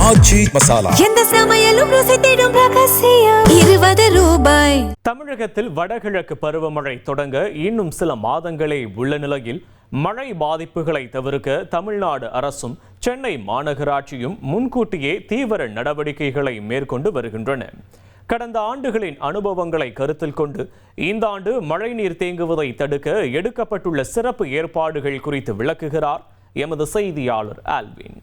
ஆச்சி மசாலா எந்த சமையலும் ருசி தேடும் ரகசியம் 20 ரூபாய். தமிழகத்தில் வடகிழக்கு பருவமழை தொடங்க இன்னும் சில மாதங்களே உள்ள நிலையில் மழை பாதிப்புகளை தவிர்க்க தமிழ்நாடு அரசும் சென்னை மாநகராட்சியும் முன்கூட்டியே தீவிர நடவடிக்கைகளை மேற்கொண்டு வருகின்றன. கடந்த ஆண்டுகளின் அனுபவங்களை கருத்தில் கொண்டு இந்த ஆண்டு மழைநீர் தேங்குவதை தடுக்க எடுக்கப்பட்டுள்ள சிறப்பு ஏற்பாடுகள் குறித்து விளக்குகிறார் எமது செய்தியாளர் ஆல்வின்.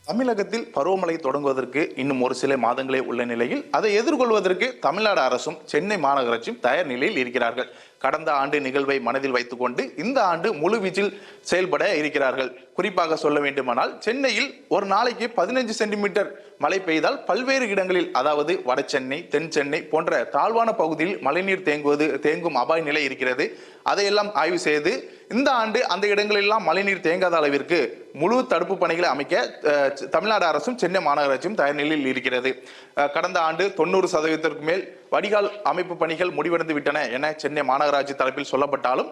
தமிழகத்தில் பருவமழை தொடங்குவதற்கு இன்னும் ஒரு சில மாதங்களே உள்ள நிலையில் அதை எதிர்கொள்வதற்கு தமிழ்நாடு அரசும் சென்னை மாநகராட்சியும் தயார் நிலையில் இருக்கிறார்கள். கடந்த ஆண்டு நிகழ்வை மனதில் வைத்துக்கொண்டு இந்த ஆண்டு முழு வீச்சில் செயல்பட இருக்கிறார்கள். குறிப்பாக சொல்ல வேண்டுமானால் சென்னையில் ஒரு நாளைக்கு 15 சென்டிமீட்டர் மழை பெய்தால் பல்வேறு இடங்களில், அதாவது வட சென்னை, தென் சென்னை போன்ற தாழ்வான பகுதியில் மழைநீர் தேங்கும் அபாய நிலை இருக்கிறது. அதையெல்லாம் ஆய்வு செய்து இந்த ஆண்டு அந்த இடங்களெல்லாம் மழைநீர் தேங்காத அளவிற்கு முழு தடுப்பு பணிகளை அமைக்க தமிழ்நாடு அரசும் சென்னை மாநகராட்சியும் தயார் நிலையில் இருக்கிறது. கடந்த ஆண்டு 90% மேல் வடிகால் அமைப்பு பணிகள் முடிவடைந்து விட்டன என சென்னை மாநகராட்சி தரப்பில் சொல்லப்பட்டாலும்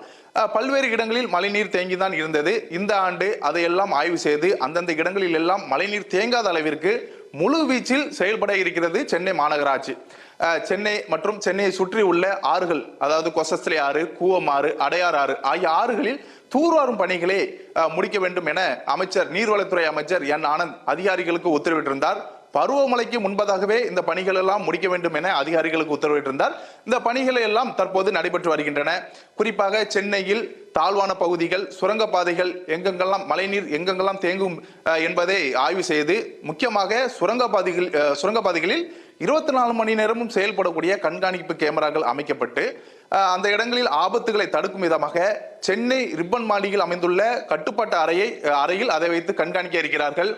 பல்வேறு இடங்களில் மழைநீர் தேங்கிதான் இருந்தது. இந்த ஆண்டு அதையெல்லாம் ஆய்வு செய்து அந்தந்த இடங்களில் எல்லாம் மழைநீர் தேங்காத அளவிற்கு முழு வீச்சில் செயல்பட இருக்கிறது சென்னை மாநகராட்சி. சென்னை மற்றும் சென்னையை சுற்றி உள்ள ஆறுகள், அதாவது கொசஸ்திரை ஆறு, கூவம் ஆறு, அடையார் ஆறு ஆகிய ஆறுகளில் தூர்வாரும் பணிகளை முடிக்க வேண்டும் என நீர்வளத்துறை அமைச்சர் என் ஆனந்த் அதிகாரிகளுக்கு உத்தரவிட்டிருந்தார். பருவமழைக்கு முன்பதாகவே இந்த பணிகள் எல்லாம் முடிக்க வேண்டும் என அதிகாரிகளுக்கு உத்தரவிட்டிருந்தார். இந்த பணிகளை எல்லாம் தற்போது நடைபெற்று வருகின்றன. குறிப்பாக சென்னையில் தாழ்வான பகுதிகள், சுரங்கப்பாதைகள் எங்கெங்கெல்லாம் மழைநீர் எங்கெங்கெல்லாம் தேங்கும் என்பதை ஆய்வு செய்து முக்கியமாக சுரங்கப்பாதைகளில் 24 மணி நேரமும் செயல்படக்கூடிய கண்காணிப்பு கேமராக்கள் அமைக்கப்பட்டு அந்த இடங்களில் ஆபத்துகளை தடுக்கும் விதமாக சென்னை ரிப்பன் மாளிகையில் அமைந்துள்ள கட்டுப்பாட்டு அறையில் அதை வைத்து கண்காணிக்க இருக்கிறார்கள்.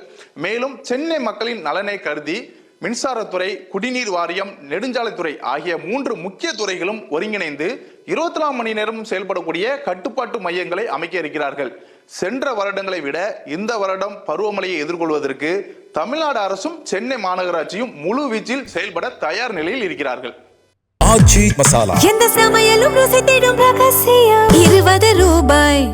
மேலும் சென்னை மக்களின் நலனை கருதி மின்சாரத்துறை, குடிநீர் வாரியம், நெடுஞ்சாலைத்துறை ஆகிய 3 முக்கிய துறைகளும் ஒருங்கிணைந்து 24 மணி நேரமும் செயல்படக்கூடிய கட்டுப்பாட்டு மையங்களை அமைக்க இருக்கிறார்கள். சென்ற வருடங்களை விட இந்த வருடம் பருவமழையை எதிர்கொள்வதற்கு தமிழ்நாடு அரசும் சென்னை மாநகராட்சியும் முழு வீச்சில் செயல்பட தயார் நிலையில் இருக்கிறார்கள். ஆச்சி மசாலா எந்த சமையலும் ருசி தேடும் ரகசியம் 20 ரூபாய்.